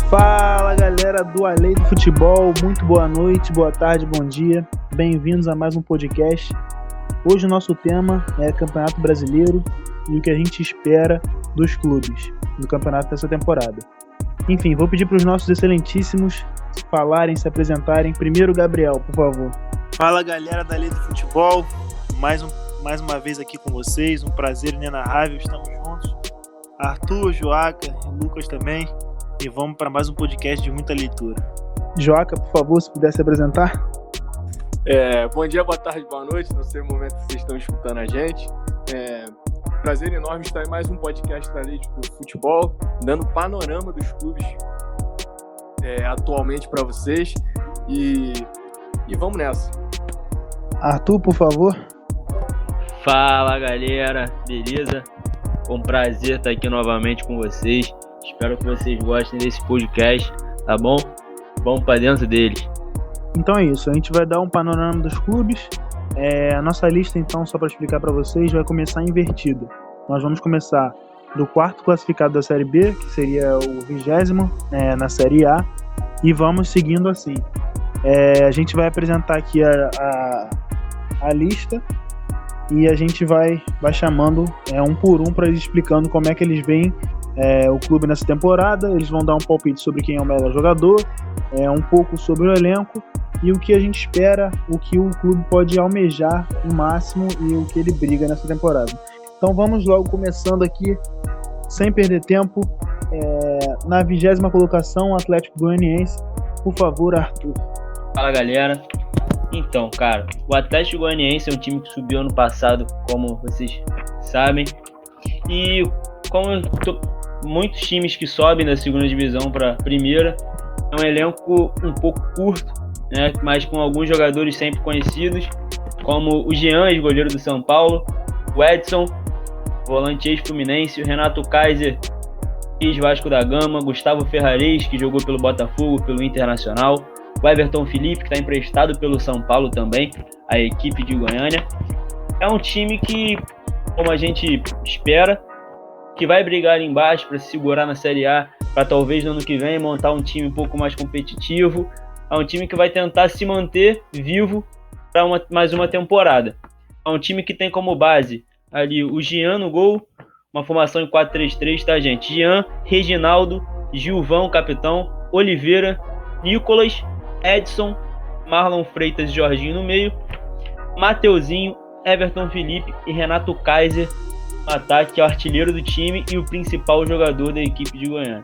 Fala galera do Além do Futebol, muito boa noite, boa tarde, bom dia, bem-vindos a mais um podcast. Hoje o nosso tema é Campeonato Brasileiro e o que a gente espera dos clubes do campeonato dessa temporada. Enfim, vou pedir para os nossos excelentíssimos falarem, se apresentarem. Primeiro, Gabriel, por favor. Fala galera da Além do Futebol, mais uma vez aqui com vocês, um prazer inenarrável, estamos juntos. Arthur, Joaca e Lucas também. E vamos para mais um podcast de muita leitura. Joaca, por favor, se puder se apresentar. Bom dia, boa tarde, boa noite. Não sei o momento que vocês estão escutando a gente. Prazer enorme estar em mais um podcast da Lei do Futebol, dando panorama dos clubes atualmente para vocês. E vamos nessa. Arthur, por favor. Fala galera, beleza? Um prazer estar aqui novamente com vocês. Espero que vocês gostem desse podcast, tá bom? Vamos para dentro deles. Então é isso, a gente vai dar um panorama dos clubes. A nossa lista, então, só para explicar para vocês, vai começar invertida. Nós vamos começar do quarto classificado da Série B, que seria o 20º na Série A, e vamos seguindo assim. A gente vai apresentar aqui a lista e a gente vai chamando um por um para eles explicando como é que eles veem o clube nessa temporada. Eles vão dar um palpite sobre quem é o melhor jogador, um pouco sobre o elenco e o que a gente espera, o que o clube pode almejar o máximo e o que ele briga nessa temporada. Então vamos logo começando aqui, sem perder tempo, na 20ª colocação, o Atlético Goianiense. Por favor, Arthur. Fala galera. Então, cara, o Atlético Goianiense é um time que subiu ano passado, como vocês sabem, e como muitos times que sobem da segunda divisão para a primeira, é um elenco um pouco curto, né, mas com alguns jogadores sempre conhecidos, como o Jean, ex-goleiro do São Paulo, o Edson, volante ex-Fluminense, o Renato Kaiser, ex-Vasco da Gama, Gustavo Ferrares, que jogou pelo Botafogo, pelo Internacional, o Everton Felipe, que está emprestado pelo São Paulo também, a equipe de Goiânia. É um time que, como a gente espera, que vai brigar ali embaixo para se segurar na Série A, para talvez no ano que vem montar um time um pouco mais competitivo. É um time que vai tentar se manter vivo para mais uma temporada. É um time que tem como base ali o Jean no gol, uma formação em 4-3-3, tá, gente? Jean, Reginaldo, Gilvão, capitão, Oliveira, Nicolas, Edson, Marlon Freitas e Jorginho no meio, Mateuzinho, Everton Felipe e Renato Kaiser no ataque, é o artilheiro do time e o principal jogador da equipe de Goiânia.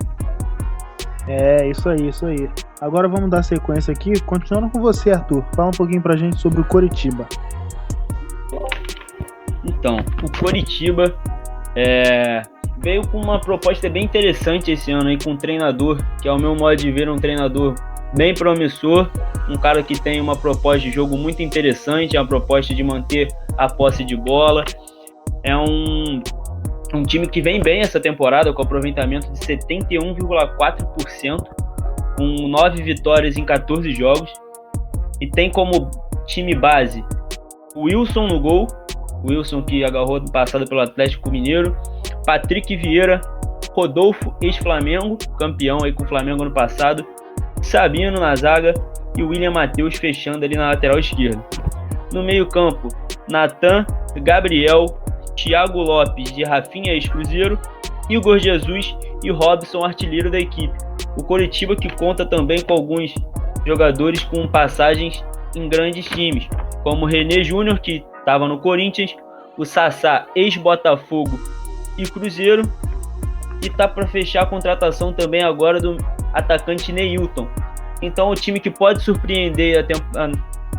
Isso aí. Agora vamos dar sequência aqui, continuando com você, Arthur. Fala um pouquinho pra gente sobre o Coritiba. Então, o Coritiba veio com uma proposta bem interessante esse ano aí, com um treinador, que ao meu modo de ver é um treinador bem promissor, um cara que tem uma proposta de jogo muito interessante, uma proposta de manter a posse de bola. É um time que vem bem essa temporada, com aproveitamento de 71,4%, com 9 vitórias em 14 jogos, e tem como time base o Wilson no gol, o Wilson que agarrou no passado pelo Atlético Mineiro, Patrick Vieira, Rodolfo, ex-Flamengo, campeão aí com o Flamengo ano passado, Sabino na zaga e o William Matheus fechando ali na lateral esquerda. No meio campo, Natan, Gabriel, Thiago Lopes de Rafinha, ex-Cruzeiro, Igor Jesus e Robson, artilheiro da equipe. O Coritiba que conta também com alguns jogadores com passagens em grandes times, como o René Júnior, que estava no Corinthians, o Sassá, ex-Botafogo e Cruzeiro, e tá para fechar a contratação também agora do atacante Neilton. Então o time que pode surpreender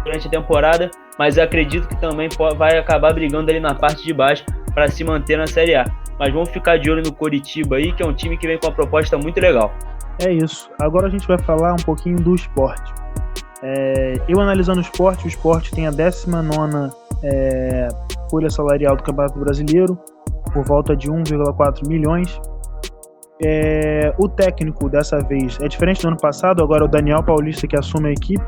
durante a temporada, mas eu acredito que também vai acabar brigando ali na parte de baixo para se manter na Série A. Mas vamos ficar de olho no Coritiba aí, que é um time que vem com uma proposta muito legal. É isso. Agora a gente vai falar um pouquinho do Sport. Eu analisando o Sport tem a 19ª folha salarial do Campeonato Brasileiro, por volta de 1,4 milhões. O técnico dessa vez é diferente do ano passado, agora é o Daniel Paulista que assume a equipe.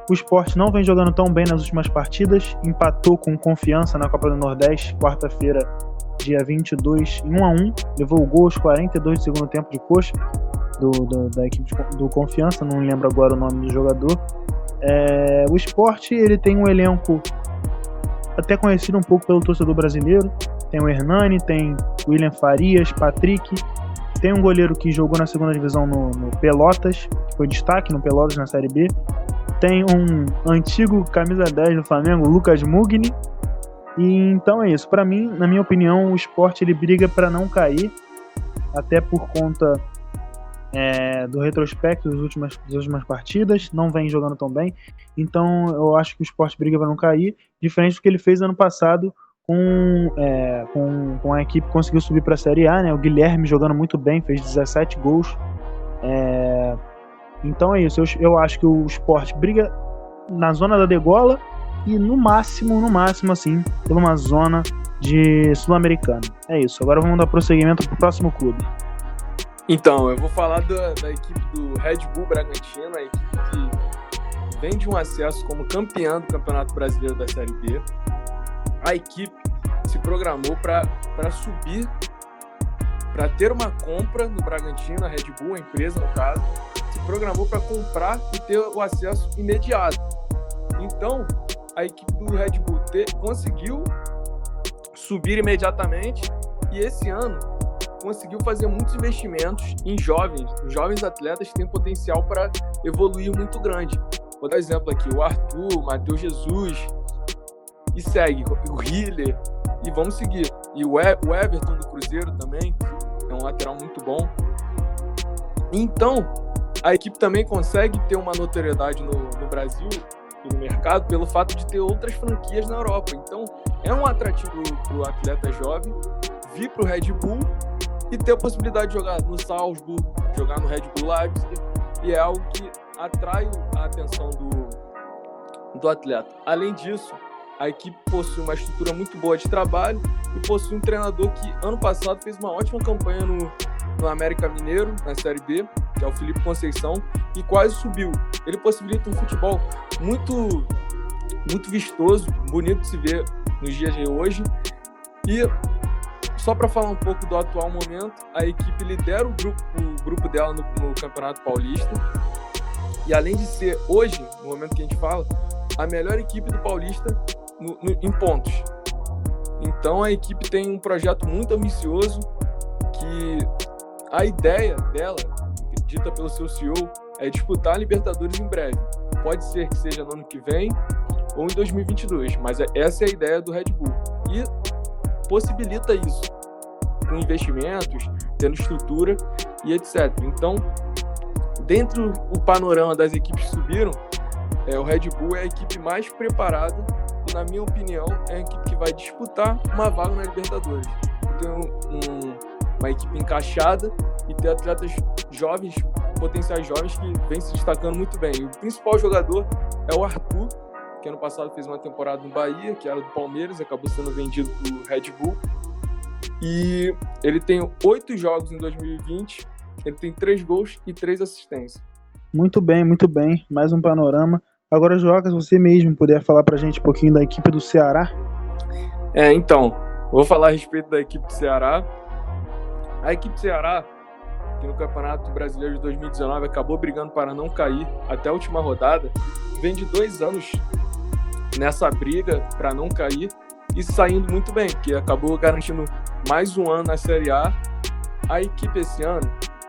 O Sport não vem jogando tão bem nas últimas partidas, empatou com Confiança na Copa do Nordeste, quarta-feira, dia 22, em 1-1, levou o gol aos 42 do segundo tempo de Coxa. da equipe do Confiança, não lembro agora o nome do jogador. O Sport, ele tem um elenco até conhecido um pouco pelo torcedor brasileiro. Tem o Hernani, tem o William Farias, Patrick, tem um goleiro que jogou na segunda divisão no Pelotas, que foi destaque no Pelotas na Série B. Tem um antigo camisa 10 do Flamengo, Lucas Mugni. E então é isso. Para mim, na minha opinião, o Sport ele briga para não cair, até por conta do retrospecto das últimas partidas, não vem jogando tão bem. Então eu acho que o Sport briga para não cair, diferente do que ele fez ano passado com a equipe que conseguiu subir para a Série A, né? O Guilherme jogando muito bem, fez 17 gols. Então é isso. Eu acho que o Sport briga na zona da degola e no máximo assim, por uma zona de Sul-Americana. É isso. Agora vamos dar prosseguimento pro próximo clube. Então, eu vou falar da equipe do Red Bull Bragantino, a equipe que vem de um acesso como campeã do Campeonato Brasileiro da Série B. A equipe se programou para subir, para ter uma compra no Bragantino, a Red Bull, a empresa no caso, se programou para comprar e ter o acesso imediato. Então, a equipe do Red Bull conseguiu subir imediatamente e esse ano conseguiu fazer muitos investimentos em jovens atletas que têm potencial para evoluir muito grande. Vou dar exemplo aqui, o Arthur, o Matheus Jesus, e segue, o Hiller, e vamos seguir. E o Everton do Cruzeiro também, é um lateral muito bom. Então, a equipe também consegue ter uma notoriedade no Brasil e no mercado pelo fato de ter outras franquias na Europa. Então, é um atrativo para o atleta jovem vir para o Red Bull e ter a possibilidade de jogar no Salzburg, jogar no Red Bull Leipzig, e é algo que atrai a atenção do atleta. Além disso, a equipe possui uma estrutura muito boa de trabalho e possui um treinador que ano passado fez uma ótima campanha no América Mineiro, na Série B, que é o Felipe Conceição, e quase subiu. Ele possibilita um futebol muito, muito vistoso, bonito de se ver nos dias de hoje. E só para falar um pouco do atual momento, a equipe lidera o grupo dela no Campeonato Paulista. E além de ser, hoje, no momento que a gente fala, a melhor equipe do Paulista em pontos. Então a equipe tem um projeto muito ambicioso, que a ideia dela, dita pelo seu CEO, é disputar a Libertadores em breve. Pode ser que seja no ano que vem ou em 2022, mas essa é a ideia do Red Bull. E possibilita isso, com investimentos, tendo estrutura e etc. Então, dentro do panorama das equipes que subiram, o Red Bull é a equipe mais preparada e, na minha opinião, é a equipe que vai disputar uma vaga na Libertadores. Tem uma equipe encaixada e tem atletas jovens, potenciais jovens, que vem se destacando muito bem. E o principal jogador é o Arthur, que ano passado fez uma temporada no Bahia, que era do Palmeiras, acabou sendo vendido para o Red Bull. E ele tem 8 jogos em 2020, ele tem 3 gols e 3 assistências. Muito bem, mais um panorama. Agora, Joaca, se você mesmo puder falar pra gente um pouquinho da equipe do Ceará. Então, vou falar a respeito da equipe do Ceará. A equipe do Ceará, que no Campeonato Brasileiro de 2019 acabou brigando para não cair até a última rodada, vem de 2 anos nessa briga para não cair e saindo muito bem, porque acabou garantindo mais um ano na Série A. A equipe esse ano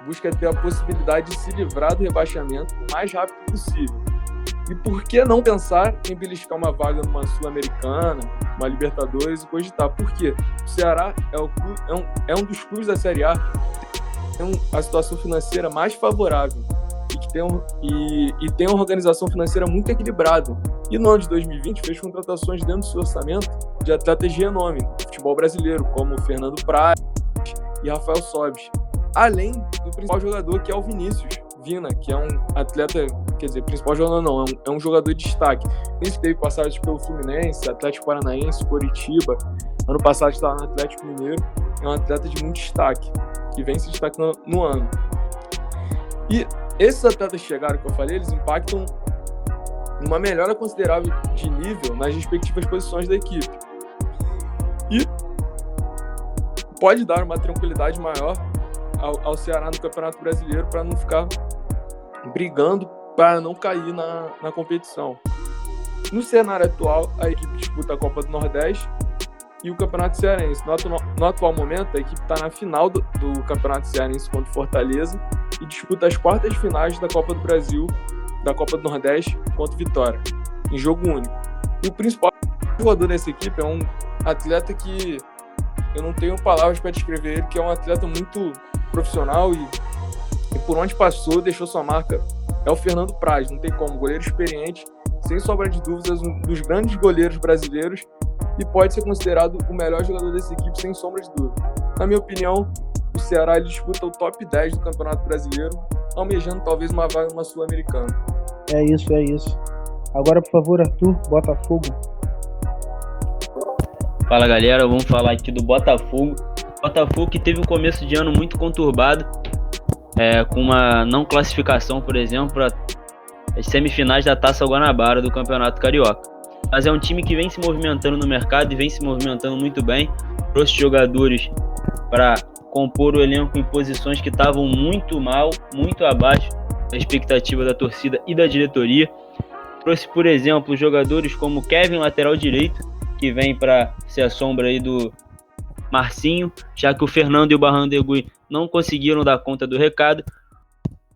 busca ter a possibilidade de se livrar do rebaixamento o mais rápido possível. E por que não pensar em beliscar uma vaga numa Sul-Americana, uma Libertadores e cogitar? Por quê? O Ceará é um dos clubes da Série A que tem a situação financeira mais favorável e que tem uma organização financeira muito equilibrada. E no ano de 2020 fez contratações dentro do seu orçamento de atletas de renome do futebol brasileiro, como Fernando Praz e Rafael Sobis. Além do principal jogador, que é o Vinícius Vina, que é um atleta, quer dizer, principal jogador não, é um jogador de destaque. Vinícius teve passagem pelo Fluminense, Atlético Paranaense, Coritiba, ano passado estava no Atlético Mineiro, é um atleta de muito destaque, que vem se destacando no ano. E esses atletas que chegaram, que eu falei, eles impactam uma melhora considerável de nível nas respectivas posições da equipe. E pode dar uma tranquilidade maior ao Ceará no Campeonato Brasileiro para não ficar brigando para não cair na competição. No cenário atual, a equipe disputa a Copa do Nordeste e o Campeonato Cearense. No atual momento, a equipe está na final do Campeonato Cearense contra o Fortaleza e disputa as quartas de finais da Copa do Brasil, da Copa do Nordeste contra o Vitória, em jogo único. E o principal jogador dessa equipe é um atleta que eu não tenho palavras para descrever ele, que é um atleta muito profissional e por onde passou deixou sua marca. É o Fernando Praz, não tem como, goleiro experiente, sem sombra de dúvidas, um dos grandes goleiros brasileiros e pode ser considerado o melhor jogador dessa equipe, sem sombra de dúvida. Na minha opinião, o Ceará ele disputa o top 10 do Campeonato Brasileiro, almejando talvez uma vaga numa Sul-Americana. É isso. Agora, por favor, Arthur, Botafogo. Fala, galera, vamos falar aqui do Botafogo. Botafogo que teve um começo de ano muito conturbado, com uma não classificação, por exemplo, para as semifinais da Taça Guanabara do Campeonato Carioca. Mas é um time que vem se movimentando no mercado e vem se movimentando muito bem. Trouxe jogadores para compor o elenco em posições que estavam muito mal, muito abaixo da expectativa da torcida e da diretoria. Trouxe, por exemplo, jogadores como Kevin, lateral direito, que vem para ser a sombra aí do Marcinho, já que o Fernando e o Barrandegui não conseguiram dar conta do recado.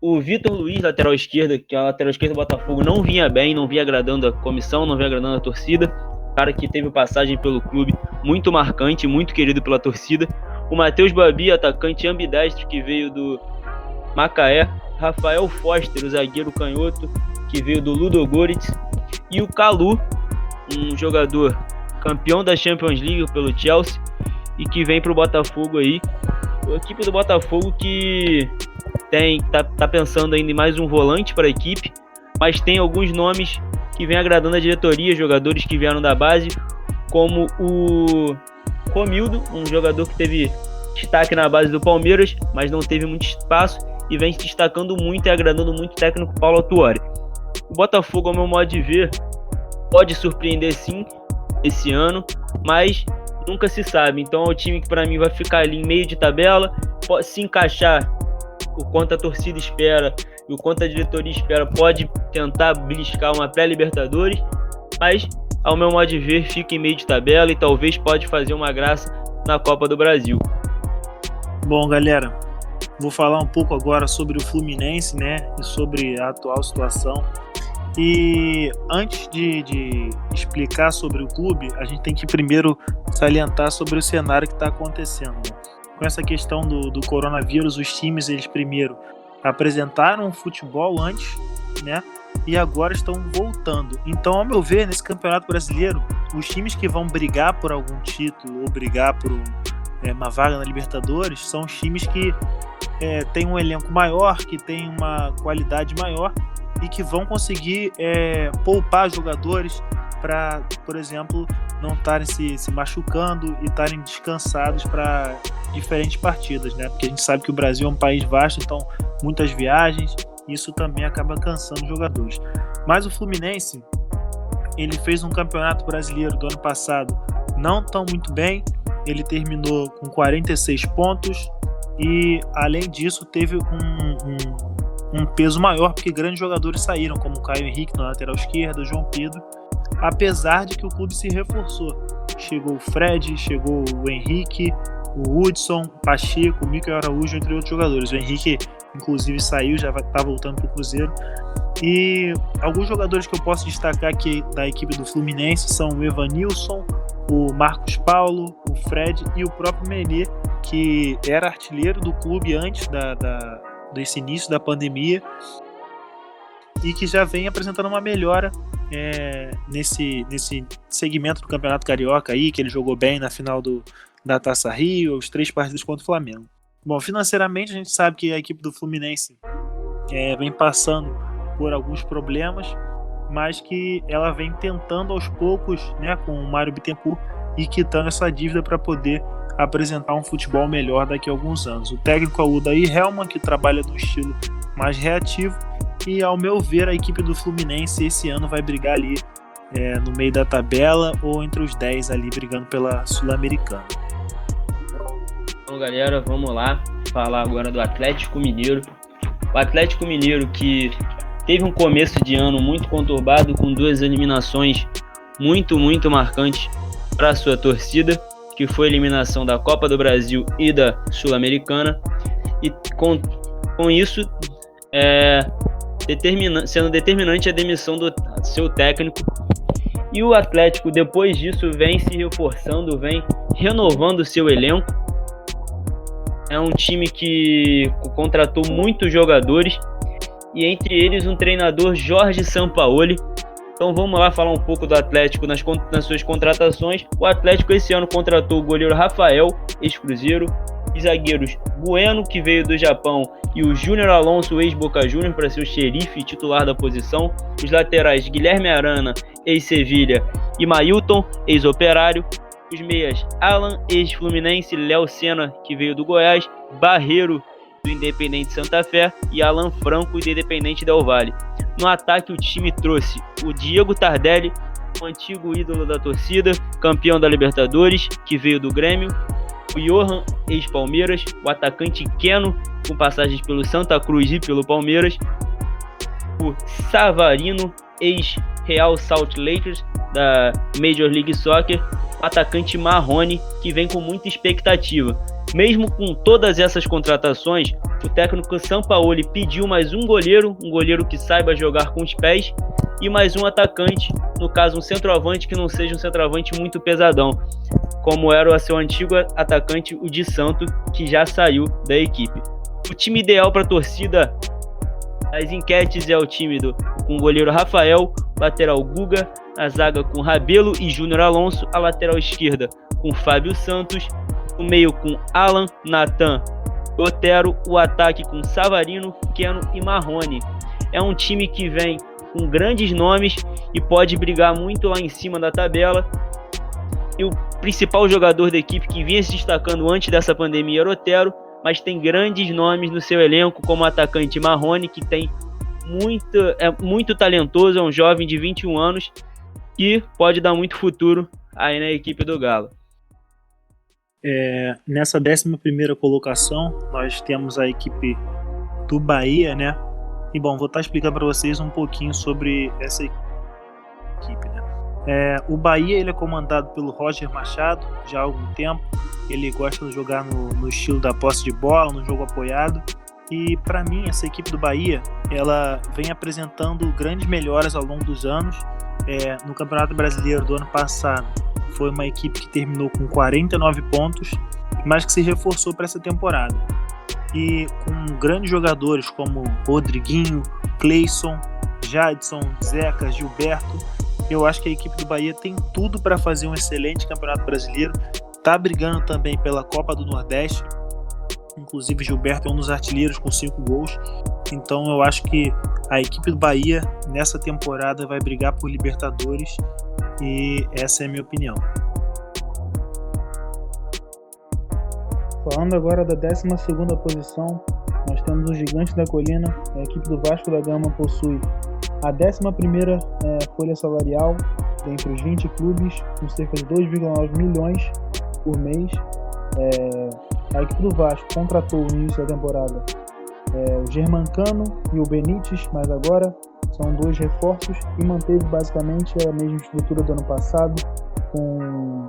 O Vitor Luiz, lateral esquerda, que a lateral esquerda do Botafogo não vinha bem, não vinha agradando a comissão, não vinha agradando a torcida. Cara que teve passagem pelo clube muito marcante, muito querido pela torcida. O Matheus Babi, atacante ambidestro, que veio do Macaé. Rafael Foster, o zagueiro canhoto, que veio do Ludogorets. E o Kalu, um jogador campeão da Champions League pelo Chelsea e que vem para o Botafogo aí. A equipe do Botafogo que tá pensando ainda em mais um volante para a equipe, mas tem alguns nomes que vem agradando a diretoria, jogadores que vieram da base, como o Romildo, um jogador que teve destaque na base do Palmeiras, mas não teve muito espaço e vem se destacando muito e agradando muito o técnico Paulo Autuori. O Botafogo, ao meu modo de ver, pode surpreender sim esse ano, mas nunca se sabe. Então é um time que para mim vai ficar ali em meio de tabela, pode se encaixar o quanto a torcida espera e o quanto a diretoria espera, pode tentar beliscar uma pré-Libertadores, mas ao meu modo de ver fica em meio de tabela e talvez pode fazer uma graça na Copa do Brasil. Bom, galera, vou falar um pouco agora sobre o Fluminense, né, e sobre a atual situação. E antes de explicar sobre o clube, a gente tem que primeiro salientar sobre o cenário que está acontecendo, né? Com essa questão do coronavírus, os times, eles primeiro apresentaram o futebol antes, né? E agora estão voltando. Então, ao meu ver, nesse Campeonato Brasileiro, os times que vão brigar por algum título ou brigar por uma vaga na Libertadores são os times que têm um elenco maior, que têm uma qualidade maior e que vão conseguir poupar jogadores para, por exemplo, não estarem se machucando e estarem descansados para diferentes partidas, né? Porque a gente sabe que o Brasil é um país vasto, então muitas viagens, isso também acaba cansando jogadores. Mas o Fluminense, ele fez um Campeonato Brasileiro do ano passado não tão muito bem, ele terminou com 46 pontos e, além disso, teve um peso maior, porque grandes jogadores saíram, como o Caio Henrique na lateral esquerda, o João Pedro, apesar de que o clube se reforçou. Chegou o Fred, chegou o Henrique, o Hudson, o Pacheco, o Mikel Araújo, entre outros jogadores. O Henrique, inclusive, saiu, já está voltando para o Cruzeiro. E alguns jogadores que eu posso destacar aqui da equipe do Fluminense são o Evanilson, o Marcos Paulo, o Fred e o próprio Menê, que era artilheiro do clube antes desse início da pandemia e que já vem apresentando uma melhora nesse segmento do Campeonato Carioca aí, que ele jogou bem na final da Taça Rio, os 3 partidas contra o Flamengo. Bom, financeiramente a gente sabe que a equipe do Fluminense vem passando por alguns problemas, mas que ela vem tentando aos poucos, né, com o Mário Bittencourt, e quitando essa dívida para poder apresentar um futebol melhor daqui a alguns anos. O técnico é o Odair Hellmann, que trabalha no estilo mais reativo, e ao meu ver a equipe do Fluminense esse ano vai brigar ali no meio da tabela ou entre os 10 ali brigando pela Sul-Americana. Então, galera, vamos lá. falar agora do Atlético Mineiro. O Atlético Mineiro, que teve um começo de ano muito conturbado, com 2 eliminações muito marcantes para a sua torcida, que foi a eliminação da Copa do Brasil e da Sul-Americana, e com isso sendo determinante a demissão do seu técnico. E o Atlético, depois disso, vem se reforçando, vem renovando seu elenco. É um time que contratou muitos jogadores, e entre eles um treinador, Jorge Sampaoli. Então vamos lá falar um pouco do Atlético nas suas contratações. O Atlético esse ano contratou o goleiro Rafael, ex-Cruzeiro, os zagueiros Bueno, que veio do Japão, e o Júnior Alonso, ex-Boca Juniors, para ser o xerife titular da posição. Os laterais Guilherme Arana, ex-Sevilha, e Mailton, ex-Operário. Os meias Alan, ex-Fluminense, Léo Senna, que veio do Goiás, Barreiro, do Independente Santa Fé, e Alan Franco, do Independente Del Valle. No ataque, o time trouxe o Diego Tardelli, o antigo ídolo da torcida, campeão da Libertadores, que veio do Grêmio, o Johan, ex-Palmeiras, o atacante Keno, com passagens pelo Santa Cruz e pelo Palmeiras, o Savarino, ex-Real Salt Lakers, da Major League Soccer, o atacante Marrone, que vem com muita expectativa. Mesmo com todas essas contratações, o técnico Sampaoli pediu mais um goleiro que saiba jogar com os pés, e mais um atacante, no caso um centroavante que não seja um centroavante muito pesadão, como era o seu antigo atacante, o Di Santo, que já saiu da equipe. O time ideal para a torcida, as enquetes, é o time com o goleiro Rafael, lateral Guga, a zaga com Rabelo e Júnior Alonso, a lateral esquerda com Fábio Santos, o meio com Alan, Natan, Otero, o ataque com Savarino, Keno e Marrone. É um time que vem com grandes nomes e pode brigar muito lá em cima da tabela. E o principal jogador da equipe que vinha se destacando antes dessa pandemia era Otero, mas tem grandes nomes no seu elenco, como o atacante Marrone, que é muito talentoso, é um jovem de 21 anos que pode dar muito futuro aí na equipe do Galo. Nessa 11ª colocação, nós temos a equipe do Bahia, né? E bom, vou estar explicando para vocês um pouquinho sobre essa equipe, né? O Bahia, ele é comandado pelo Roger Machado já há algum tempo. Ele gosta de jogar no estilo da posse de bola, no jogo apoiado. E para mim, essa equipe do Bahia, ela vem apresentando grandes melhoras ao longo dos anos. No Campeonato Brasileiro do ano passado, foi uma equipe que terminou com 49 pontos, mas que se reforçou para essa temporada. E com grandes jogadores como Rodriguinho, Cleison, Jadson, Zeca, Gilberto, eu acho que a equipe do Bahia tem tudo para fazer um excelente Campeonato Brasileiro. Está brigando também pela Copa do Nordeste. Inclusive Gilberto é um dos artilheiros com 5 gols. Então eu acho que a equipe do Bahia nessa temporada vai brigar por Libertadores, e essa é a minha opinião. Falando agora da 12ª posição, nós temos o Gigante da Colina. A equipe do Vasco da Gama possui a 11ª folha salarial dentre os 20 clubes, com cerca de 2,9 milhões por mês. A equipe do Vasco contratou no início da temporada o Germancano e o Benítez, mas agora são 2 reforços, e manteve basicamente a mesma estrutura do ano passado, com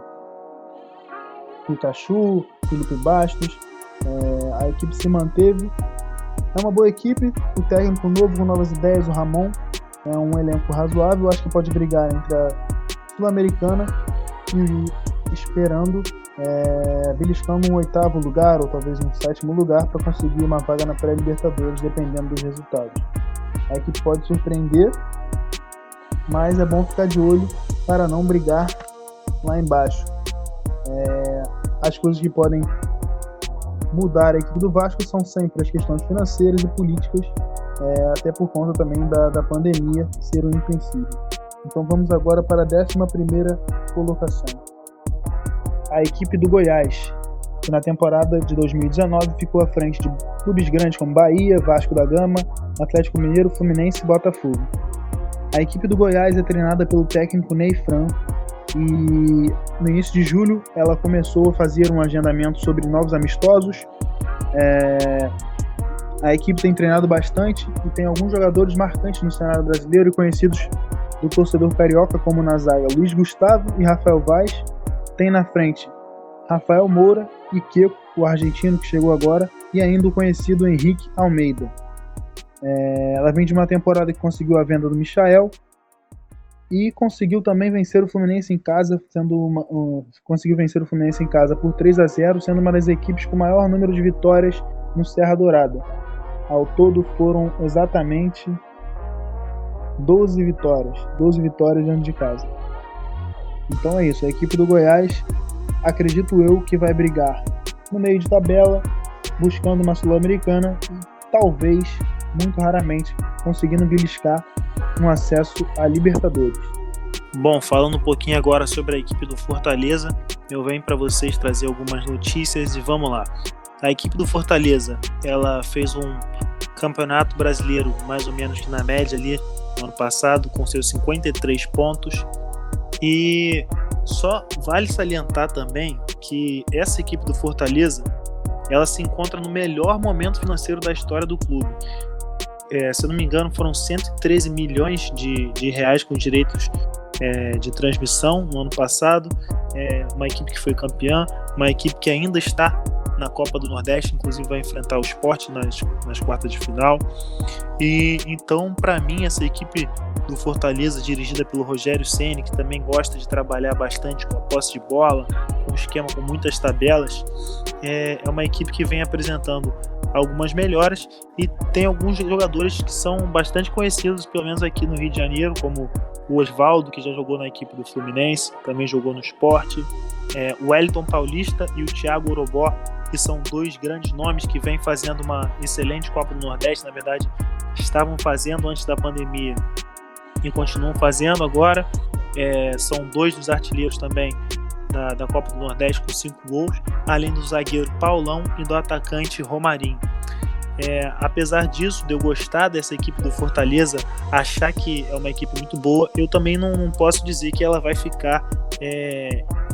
Pikachu, Felipe Bastos. A equipe se manteve, é uma boa equipe, o técnico novo com novas ideias, o Ramon, é um elenco razoável. Acho que pode brigar entre a Sul-Americana e esperando beliscando um 8º lugar ou talvez um 7º lugar para conseguir uma vaga na pré-Libertadores, dependendo dos resultados. A equipe pode surpreender, mas é bom ficar de olho para não brigar lá embaixo. As coisas que podem mudar a equipe do Vasco são sempre as questões financeiras e políticas, até por conta também da pandemia ser um empecilho. Então vamos agora para a 11ª colocação. A equipe do Goiás, que na temporada de 2019 ficou à frente de clubes grandes como Bahia, Vasco da Gama, Atlético Mineiro, Fluminense e Botafogo. A equipe do Goiás é treinada pelo técnico Ney Fran, e no início de julho ela começou a fazer um agendamento sobre novos amistosos, A equipe tem treinado bastante e tem alguns jogadores marcantes no cenário brasileiro e conhecidos do torcedor carioca, como na zaga Luiz Gustavo e Rafael Vaz. Tem na frente Rafael Moura e Queco, o argentino que chegou agora, e ainda o conhecido Henrique Almeida. Ela vem de uma temporada que conseguiu a venda do Michael e conseguiu também vencer o Fluminense em casa, conseguiu vencer o Fluminense em casa por 3-0, sendo uma das equipes com maior número de vitórias no Serra Dourada. Ao todo foram exatamente 12 vitórias dentro de casa. Então é isso, a equipe do Goiás, acredito eu, que vai brigar no meio de tabela, buscando uma Sul-Americana e talvez, muito raramente, conseguindo beliscar um acesso à Libertadores. Bom, falando um pouquinho agora sobre a equipe do Fortaleza, eu venho para vocês trazer algumas notícias e vamos lá. A equipe do Fortaleza, ela fez um campeonato brasileiro mais ou menos que na média ali no ano passado, com seus 53 pontos. E só vale salientar também que essa equipe do Fortaleza, ela se encontra no melhor momento financeiro da história do clube. Se eu não me engano, foram 113 milhões de reais com direitos de transmissão no ano passado. Uma equipe que foi campeã, uma equipe que ainda está na Copa do Nordeste, inclusive vai enfrentar o Sport nas quartas de final. E então, para mim, essa equipe do Fortaleza, dirigida pelo Rogério Ceni, que também gosta de trabalhar bastante com a posse de bola, com um esquema com muitas tabelas, é uma equipe que vem apresentando algumas melhoras e tem alguns jogadores que são bastante conhecidos, pelo menos aqui no Rio de Janeiro, como o Osvaldo, que já jogou na equipe do Fluminense, também jogou no Sport, o Wellington Paulista e o Thiago Orobó, que são dois grandes nomes que vêm fazendo uma excelente Copa do Nordeste. Na verdade, estavam fazendo antes da pandemia e continuam fazendo agora. São dois dos artilheiros também da Copa do Nordeste com 5 gols, além do zagueiro Paulão e do atacante Romarinho. Apesar disso, de eu gostar dessa equipe do Fortaleza, achar que é uma equipe muito boa, eu também não posso dizer que ela vai ficar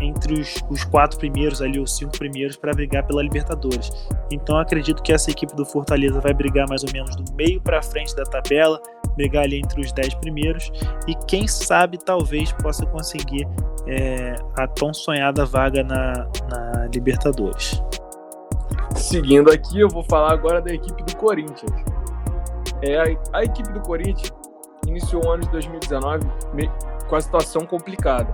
entre os 4 primeiros, ali, os 5 primeiros, para brigar pela Libertadores. Então eu acredito que essa equipe do Fortaleza vai brigar mais ou menos do meio para frente da tabela, brigar ali entre os 10 primeiros e quem sabe talvez possa conseguir a tão sonhada vaga na Libertadores. Seguindo aqui, eu vou falar agora da equipe do Corinthians. A equipe do Corinthians iniciou o ano de 2019 com a situação complicada.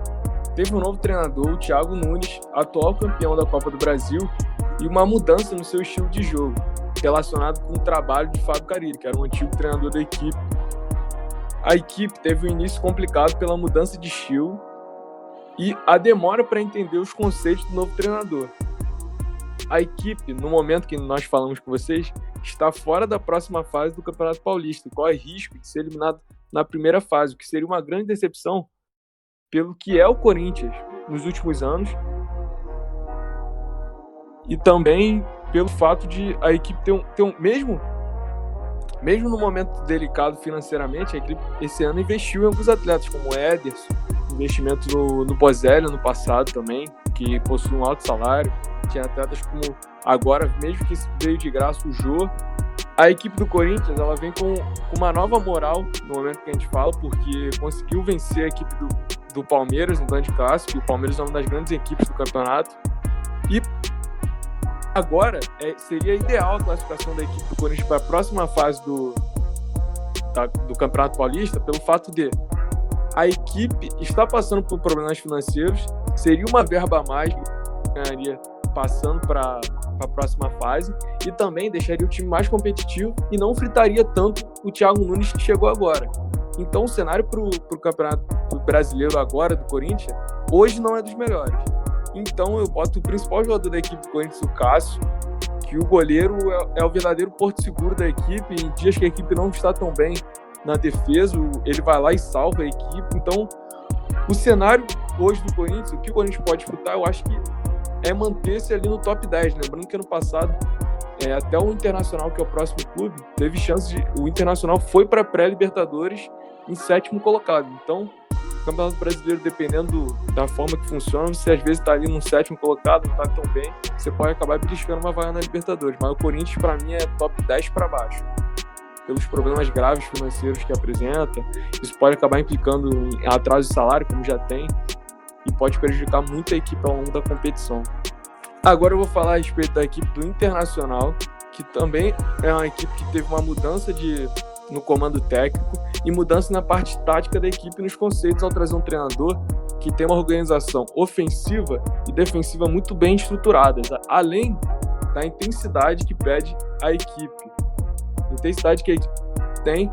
Teve um novo treinador, o Thiago Nunes, atual campeão da Copa do Brasil, e uma mudança no seu estilo de jogo, relacionado com o trabalho de Fábio Carille, que era um antigo treinador da equipe. A equipe teve um início complicado pela mudança de estilo e a demora para entender os conceitos do novo treinador. A equipe, no momento que nós falamos com vocês, está fora da próxima fase do Campeonato Paulista e corre risco de ser eliminado na primeira fase, o que seria uma grande decepção pelo que é o Corinthians nos últimos anos e também pelo fato de a equipe ter um mesmo no momento delicado financeiramente, a equipe esse ano investiu em alguns atletas como o Ederson, investimento no Bozelli no passado também, que possui um alto salário. Tinha atletas como agora, mesmo que veio de graça, o Jô. A equipe do Corinthians, ela vem com uma nova moral no momento que a gente fala, porque conseguiu vencer a equipe do Palmeiras no grande clássico, e o Palmeiras é uma das grandes equipes do campeonato. E agora seria ideal a classificação da equipe do Corinthians para a próxima fase do Campeonato Paulista, pelo fato de a equipe está passando por problemas financeiros, seria uma verba a mais que ganharia passando para a próxima fase e também deixaria o time mais competitivo e não fritaria tanto o Thiago Nunes que chegou agora. Então o cenário para o Campeonato Brasileiro agora do Corinthians, hoje não é dos melhores. Então eu boto o principal jogador da equipe do Corinthians, o Cássio, que o goleiro é o verdadeiro porto seguro da equipe. Em dias que a equipe não está tão bem na defesa, ele vai lá e salva a equipe. Então o cenário hoje do Corinthians, o que o Corinthians pode disputar, eu acho que é manter-se ali no top 10. Lembrando que ano passado, até o Internacional, que é o próximo clube, teve chance o Internacional foi para a pré-Libertadores em 7º colocado. Então, Campeonato Brasileiro, dependendo da forma que funciona, você às vezes tá ali no 7º colocado, não tá tão bem, você pode acabar beliscando uma vaga na Libertadores. Mas o Corinthians, para mim, é top 10 para baixo. Pelos problemas graves financeiros que apresenta, isso pode acabar implicando em atraso de salário, como já tem, e pode prejudicar muito a equipe ao longo da competição. Agora eu vou falar a respeito da equipe do Internacional, que também é uma equipe que teve uma mudança no comando técnico e mudança na parte tática da equipe, nos conceitos, ao trazer um treinador que tem uma organização ofensiva e defensiva muito bem estruturadas, além da intensidade que pede a equipe. A intensidade que a equipe tem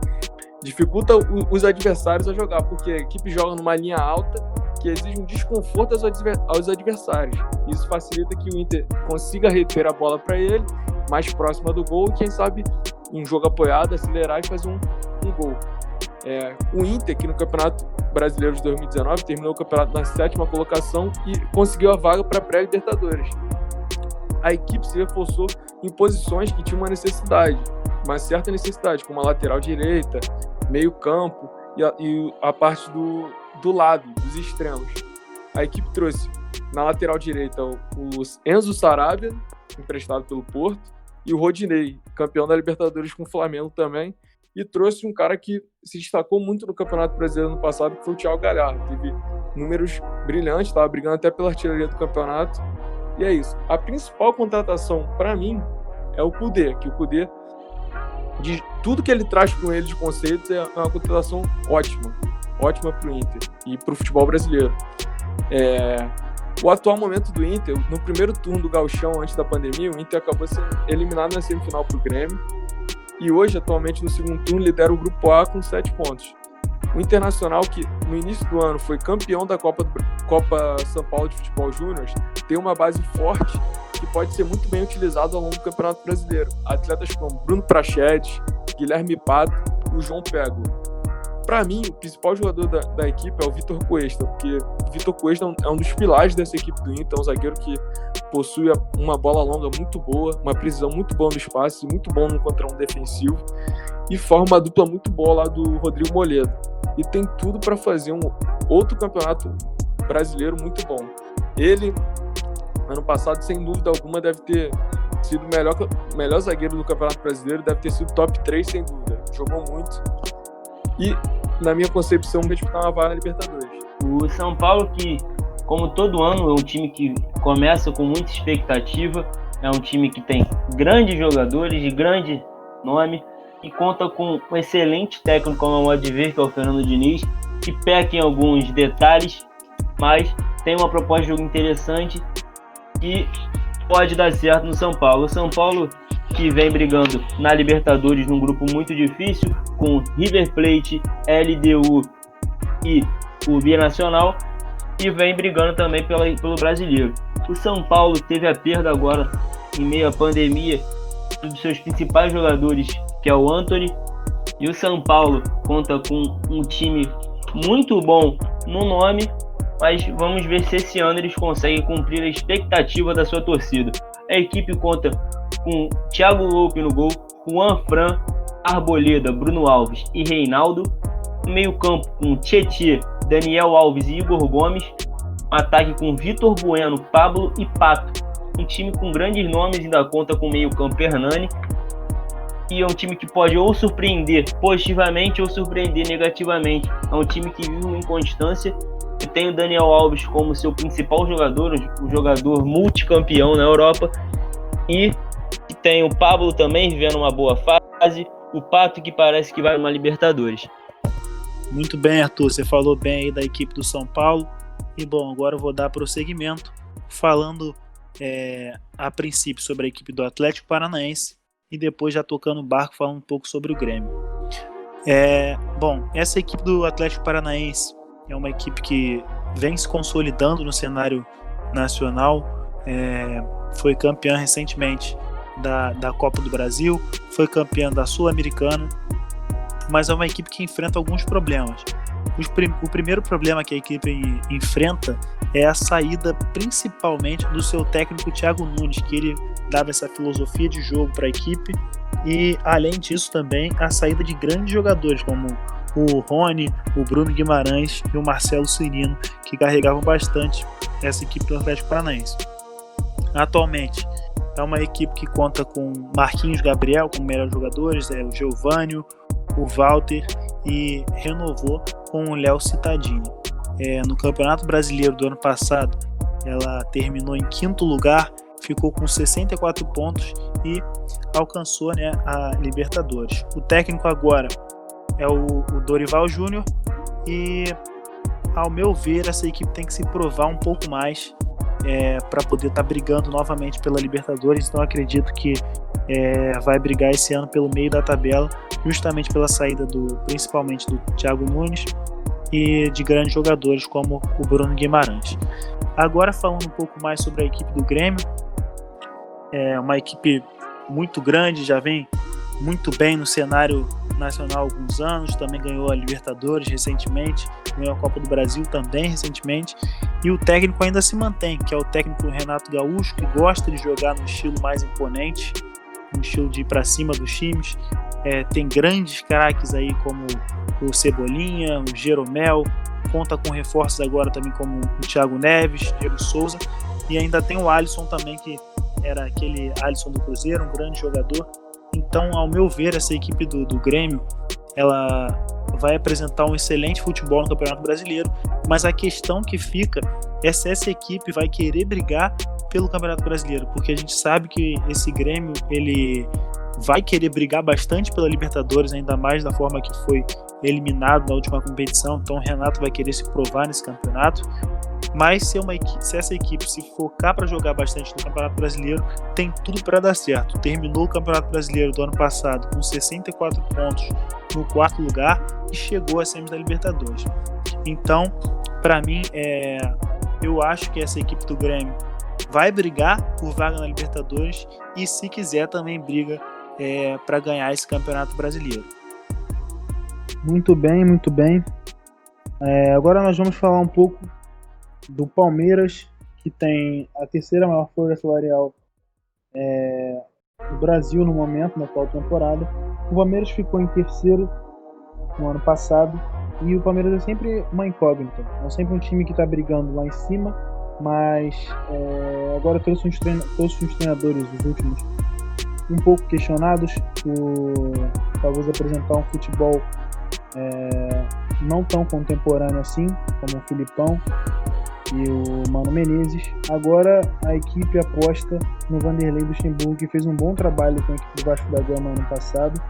dificulta os adversários a jogar, porque a equipe joga numa linha alta que exige um desconforto aos adversários. Isso facilita que o Inter consiga reter a bola para ele, mais próxima do gol, e quem sabe, em jogo apoiado, acelerar e fazer um gol. O Inter, que no Campeonato Brasileiro de 2019, terminou o campeonato na 7ª colocação e conseguiu a vaga para a pré-Libertadores. A equipe se reforçou em posições que tinham uma certa necessidade, como a lateral direita, meio campo e a parte do lado, dos extremos. A equipe trouxe na lateral direita o Enzo Sarabia, emprestado pelo Porto, e o Rodinei, campeão da Libertadores com o Flamengo também, e trouxe um cara que se destacou muito no Campeonato Brasileiro no passado, que foi o Thiago Galhardo. Teve números brilhantes, estava brigando até pela artilharia do campeonato, e é isso. A principal contratação, para mim, é o Kudê, que o Kudê, de tudo que ele traz com ele de conceitos, é uma contratação ótima para o Inter e para o futebol brasileiro. O atual momento do Inter, no primeiro turno do Gauchão, antes da pandemia, o Inter acabou sendo eliminado na semifinal para o Grêmio, e hoje, atualmente, no segundo turno, lidera o Grupo A com 7 pontos. O Internacional, que no início do ano foi campeão da Copa São Paulo de Futebol Júnior, tem uma base forte que pode ser muito bem utilizada ao longo do Campeonato Brasileiro. Atletas como Bruno Prachedes, Guilherme Pato e o João Pego. Para mim, o principal jogador da equipe é o Vitor Cuesta, porque o Vitor Cuesta é um dos pilares dessa equipe do Inter, é um zagueiro que possui uma bola longa muito boa, uma precisão muito boa no espaço, muito bom no contra um defensivo, e forma uma dupla muito boa lá do Rodrigo Moledo. E tem tudo para fazer um outro campeonato brasileiro muito bom. Ele, ano passado, sem dúvida alguma, deve ter sido o melhor zagueiro do Campeonato Brasileiro, deve ter sido top 3, sem dúvida. Jogou muito. E, na minha concepção, vai disputar uma vaga na Libertadores. O São Paulo, que, como todo ano, é um time que começa com muita expectativa, é um time que tem grandes jogadores de grande nome e conta com um excelente técnico, como é o modo de ver, que é o Fernando Diniz, que peca em alguns detalhes, mas tem uma proposta de jogo interessante que pode dar certo no São Paulo. O São Paulo, que vem brigando na Libertadores num grupo muito difícil, com River Plate, LDU e o Binacional, e vem brigando também pelo Brasileiro. O São Paulo teve a perda agora, em meio à pandemia, dos seus principais jogadores, que é o Antony, e o São Paulo conta com um time muito bom no nome, mas vamos ver se esse ano eles conseguem cumprir a expectativa da sua torcida. A equipe conta com Thiago Loupe no gol, Juan Fran, Arboleda, Bruno Alves e Reinaldo. No meio campo com Tietê, Daniel Alves e Igor Gomes. Um ataque com Vitor Bueno, Pablo e Pato. Um time com grandes nomes, ainda conta com o meio campo Hernani. E é um time que pode ou surpreender positivamente ou surpreender negativamente. É um time que vive uma inconstância. E tem o Daniel Alves como seu principal jogador, o jogador multicampeão na Europa. E tem o Pablo também vivendo uma boa fase. O Pato, que parece que vai numa Libertadores. Muito bem, Arthur. Você falou bem aí da equipe do São Paulo. E bom, agora eu vou dar prosseguimento falando a princípio sobre a equipe do Atlético Paranaense e depois já tocando o barco falando um pouco sobre o Grêmio. Bom, essa equipe do Atlético Paranaense é uma equipe que vem se consolidando no cenário nacional, foi campeã recentemente da Copa do Brasil, foi campeã da Sul-Americana, mas é uma equipe que enfrenta alguns problemas. O primeiro problema que a equipe enfrenta é a saída principalmente do seu técnico Thiago Nunes, que ele dava essa filosofia de jogo para a equipe E, além disso, também a saída de grandes jogadores, como o Rony, o Bruno Guimarães e o Marcelo Cirino, que carregavam bastante essa equipe do Atlético Paranaense. Atualmente, é uma equipe que conta com Marquinhos Gabriel como melhores jogadores, o Geovânio, o Walter, e renovou com o Léo Cittadini. No Campeonato Brasileiro do ano passado, ela terminou em 5º lugar, ficou com 64 pontos e alcançou, a Libertadores. O técnico agora é o Dorival Júnior e, ao meu ver, essa equipe tem que se provar um pouco mais para poder estar brigando novamente pela Libertadores. Então acredito que vai brigar esse ano pelo meio da tabela, justamente pela saída principalmente do Thiago Nunes e de grandes jogadores como o Bruno Guimarães. Agora, falando um pouco mais sobre a equipe do Grêmio, é uma equipe muito grande, já vem muito bem no cenário nacional há alguns anos, também ganhou a Libertadores recentemente, ganhou a Copa do Brasil também recentemente, e o técnico ainda se mantém, que é o técnico Renato Gaúcho, que gosta de jogar no estilo mais imponente, no estilo de ir para cima dos times. Tem grandes craques aí como o Cebolinha, o Jeromel, conta com reforços agora também como o Thiago Neves, Diego Souza, e ainda tem o Alisson também, que era aquele Alisson do Cruzeiro, um grande jogador. Então, ao meu ver, essa equipe do Grêmio, ela vai apresentar um excelente futebol no Campeonato Brasileiro, mas a questão que fica é se essa equipe vai querer brigar pelo Campeonato Brasileiro, porque a gente sabe que esse Grêmio, ele vai querer brigar bastante pela Libertadores, ainda mais da forma que foi eliminado na última competição. Então o Renato vai querer se provar nesse campeonato, mas se essa equipe se focar para jogar bastante no Campeonato Brasileiro, tem tudo para dar certo. Terminou o Campeonato Brasileiro do ano passado com 64 pontos no 4º lugar e chegou a semis da Libertadores. Então, para mim, eu acho que essa equipe do Grêmio vai brigar por vaga na Libertadores e, se quiser, também briga para ganhar esse Campeonato Brasileiro. Muito bem, muito bem. Agora nós vamos falar um pouco do Palmeiras, que tem a 3ª maior folha salarial do Brasil no momento, na atual temporada. O Palmeiras ficou em 3º no ano passado, e o Palmeiras é sempre uma incógnita, é sempre um time que está brigando lá em cima, mas agora trouxe uns treinadores, os últimos, um pouco questionados por talvez apresentar um futebol não tão contemporâneo assim, como o Filipão e o Mano Menezes. Agora a equipe aposta no Vanderlei Luxemburgo, que fez um bom trabalho com a equipe do Vasco da Gama ano passado.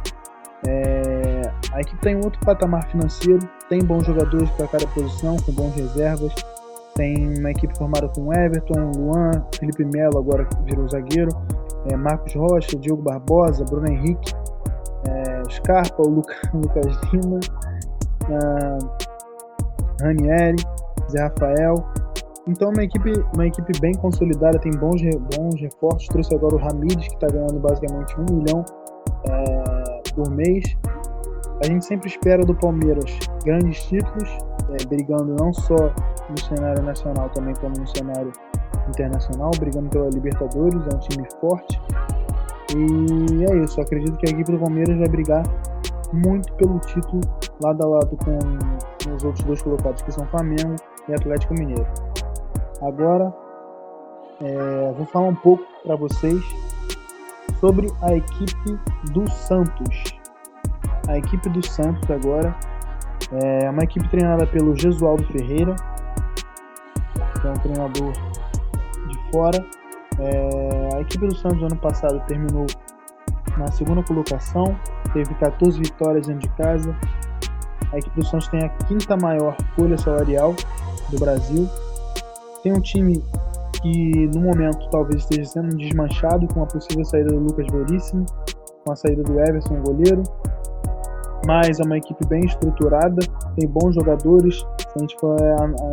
A equipe tem outro patamar financeiro, tem bons jogadores para cada posição, com bons reservas. Tem uma equipe formada com Everton, Luan, Felipe Melo, agora que virou zagueiro, Marcos Rocha, Diogo Barbosa, Bruno Henrique, Scarpa, o Lucas Lima, Ranieri, Zé Rafael. Então uma equipe bem consolidada, tem bons reforços. Trouxe agora o Ramires, que está ganhando basicamente 1 milhão por mês. A gente sempre espera do Palmeiras grandes títulos, brigando não só no cenário nacional, também como no cenário internacional, brigando pela Libertadores. É um time forte e é isso. Acredito que a equipe do Palmeiras vai brigar muito pelo título, lado a lado com os outros 2 colocados, que são Flamengo e Atlético Mineiro. Agora vou falar um pouco para vocês sobre a equipe do Santos. A equipe do Santos agora é uma equipe treinada pelo Jesualdo Ferreira, que é um treinador de fora. A equipe do Santos ano passado terminou na 2ª colocação, teve 14 vitórias dentro de casa. A equipe do Santos tem a 5ª maior folha salarial do Brasil. Tem um time que no momento talvez esteja sendo desmanchado com a possível saída do Lucas Veríssimo, com a saída do Everson, goleiro. Mas é uma equipe bem estruturada, tem bons jogadores. Se a gente for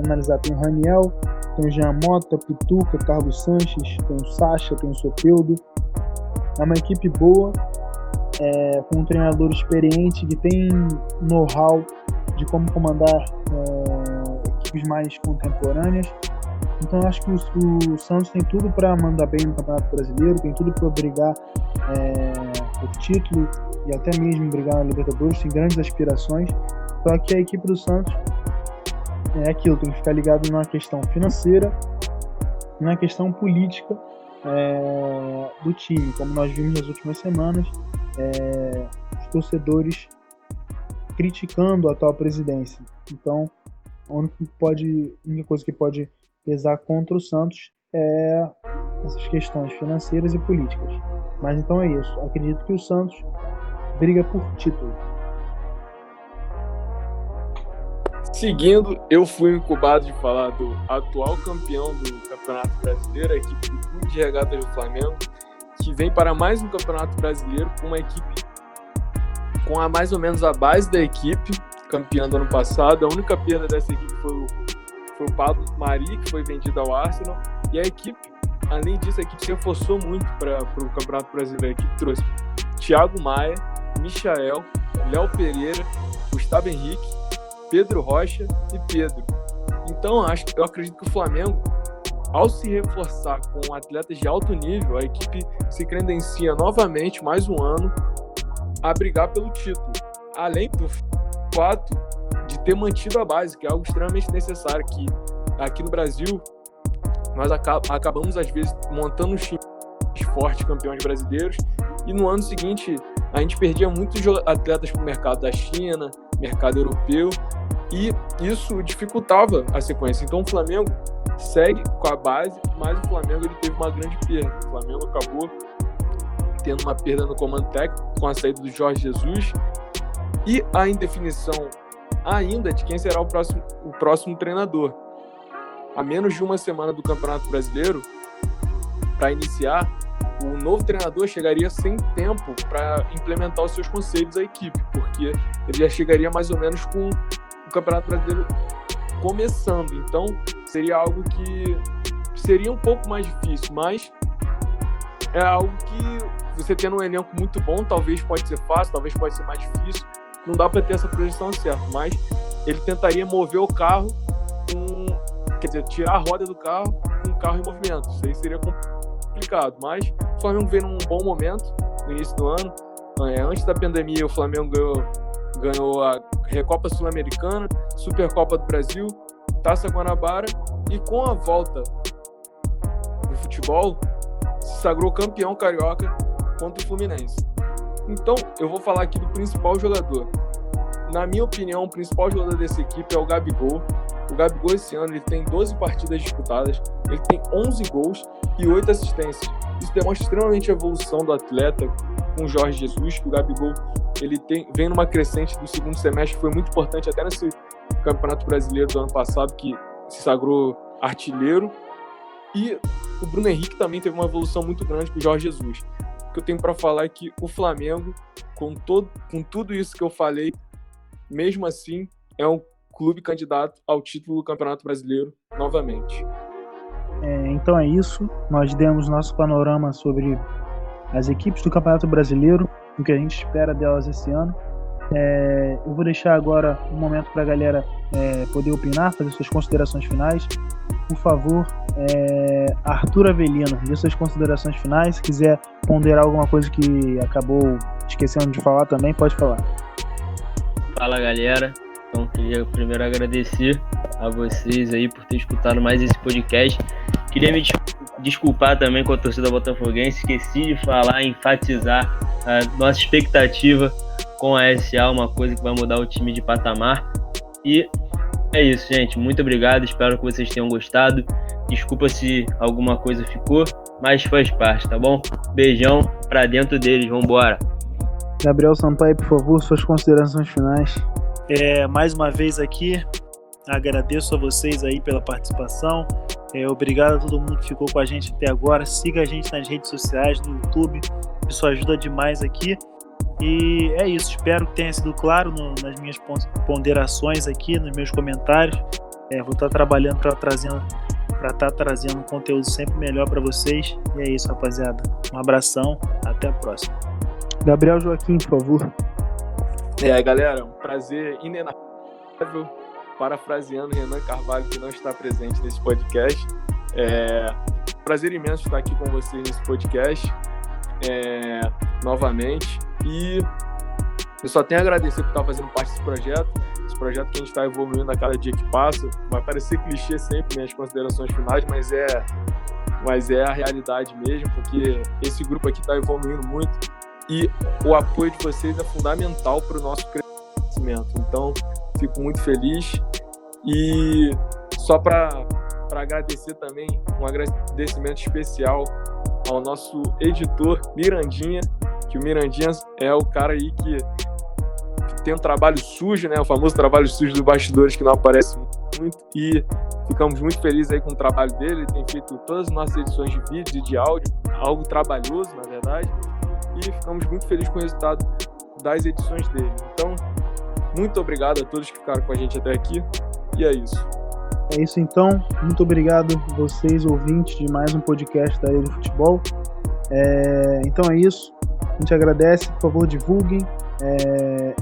analisar, tem o Raniel, tem o Jean Mota, Pituca, Carlos Sanches, tem o Sacha, tem o Soteldo. É uma equipe boa, com um treinador experiente que tem know-how de como comandar equipes mais contemporâneas. Então eu acho que o Santos tem tudo para mandar bem no Campeonato Brasileiro, tem tudo para brigar por título e até mesmo brigar na Libertadores, tem grandes aspirações. Só que a equipe do Santos é aquilo, tem que ficar ligado na questão financeira e na questão política do time, como nós vimos nas últimas semanas, os torcedores criticando a atual presidência. Então, a única coisa que pode pesar contra o Santos é essas questões financeiras e políticas. Mas então é isso. Acredito que o Santos briga por título. Seguindo, eu fui incubado de falar do atual campeão do Campeonato Brasileiro, a equipe do Clube de Regatas do Flamengo, que vem para mais um Campeonato Brasileiro com uma equipe com mais ou menos a base da equipe, campeã do ano passado. A única perda dessa equipe foi o Pablo Mari, que foi vendido ao Arsenal. E a equipe, além disso, a equipe se reforçou muito para o Campeonato Brasileiro. A equipe trouxe Thiago Maia, Michael, Léo Pereira, Gustavo Henrique, Pedro Rocha e Pedro. Então, eu acredito que o Flamengo, ao se reforçar com atletas de alto nível, a equipe se credencia novamente, mais um ano, a brigar pelo título. Além do fato de ter mantido a base, que é algo extremamente necessário, que aqui no Brasil nós acabamos às vezes montando times fortes, campeões brasileiros, e no ano seguinte a gente perdia muitos atletas para o mercado da China, mercado europeu, e isso dificultava a sequência. Então o Flamengo segue com a base, mas o Flamengo ele teve uma grande perda. O Flamengo acabou tendo uma perda no comando técnico com a saída do Jorge Jesus e a indefinição ainda de quem será o próximo treinador. A menos de uma semana do Campeonato Brasileiro para iniciar, o novo treinador chegaria sem tempo para implementar os seus conceitos à equipe, porque ele já chegaria mais ou menos com o Campeonato Brasileiro começando. Então seria algo que seria um pouco mais difícil, mas é algo que você tendo um elenco muito bom, talvez pode ser fácil, talvez pode ser mais difícil. Não dá para ter essa projeção certa, mas ele tentaria mover o carro tirar a roda do carro com o carro em movimento. Isso aí seria complicado, mas o Flamengo veio num bom momento no início do ano. Antes da pandemia, o Flamengo ganhou a Recopa Sul-Americana, Supercopa do Brasil, Taça Guanabara, e com a volta do futebol, se sagrou campeão carioca contra o Fluminense. Então, eu vou falar aqui do principal jogador. Na minha opinião, o principal jogador dessa equipe é o Gabigol. O Gabigol esse ano ele tem 12 partidas disputadas, ele tem 11 gols e 8 assistências. Isso demonstra extremamente a evolução do atleta com o Jorge Jesus, que o Gabigol vem numa crescente do segundo semestre, que foi muito importante até nesse Campeonato Brasileiro do ano passado, que se sagrou artilheiro. E o Bruno Henrique também teve uma evolução muito grande com o Jorge Jesus. O que eu tenho para falar é que o Flamengo, com tudo isso que eu falei, mesmo assim, é um clube candidato ao título do Campeonato Brasileiro novamente. Então é isso. Nós demos nosso panorama sobre as equipes do Campeonato Brasileiro, o que a gente espera delas esse ano. Eu vou deixar agora um momento para a galera poder opinar, fazer suas considerações finais. Por favor, Arthur Avelino, dê suas considerações finais. Se quiser ponderar alguma coisa que acabou esquecendo de falar também, pode falar. Fala, galera. Então, queria primeiro agradecer a vocês aí por ter escutado mais esse podcast. Queria me desculpar também com a torcida botafoguense. Esqueci de falar, enfatizar a nossa expectativa com a SA, uma coisa que vai mudar o time de patamar. E é isso, gente. Muito obrigado. Espero que vocês tenham gostado. Desculpa se alguma coisa ficou, mas faz parte, tá bom? Beijão pra dentro deles. Vambora. Gabriel Sampaio, por favor, suas considerações finais. Mais uma vez aqui, agradeço a vocês aí pela participação. Obrigado a todo mundo que ficou com a gente até agora. Siga a gente nas redes sociais, no YouTube. Isso ajuda demais aqui. E é isso. Espero que tenha sido claro nas minhas ponderações aqui, nos meus comentários. Vou estar trabalhando para estar trazendo um conteúdo sempre melhor para vocês. E é isso, rapaziada. Um abração. Até a próxima. Gabriel Joaquim, por favor. Galera, um prazer inenarrável, parafraseando Renan Carvalho, que não está presente nesse podcast. Prazer imenso estar aqui com vocês nesse podcast. novamente. E eu só tenho a agradecer por estar fazendo parte desse projeto. Esse projeto que a gente está evoluindo a cada dia que passa. Vai parecer clichê sempre minhas considerações finais, mas é a realidade mesmo, porque esse grupo aqui está evoluindo muito e o apoio de vocês é fundamental para o nosso crescimento. Então, fico muito feliz. E só para agradecer também, um agradecimento especial ao nosso editor Mirandinha, que o Mirandinha é o cara aí que tem um trabalho sujo, né? O famoso trabalho sujo dos bastidores que não aparece muito, e ficamos muito felizes aí com o trabalho dele. Ele tem feito todas as nossas edições de vídeo e de áudio, algo trabalhoso, na verdade, e ficamos muito felizes com o resultado das edições dele. Então, muito obrigado a todos que ficaram com a gente até aqui, e é isso. É isso então, muito obrigado vocês, ouvintes de mais um podcast da Ilha do Futebol. Então é isso, a gente agradece, por favor divulguem,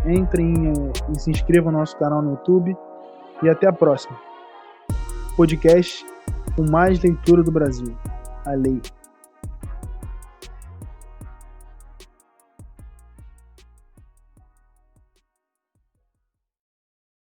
entrem e se inscrevam no nosso canal no YouTube, e até a próxima. Podcast com mais leitura do Brasil, a lei.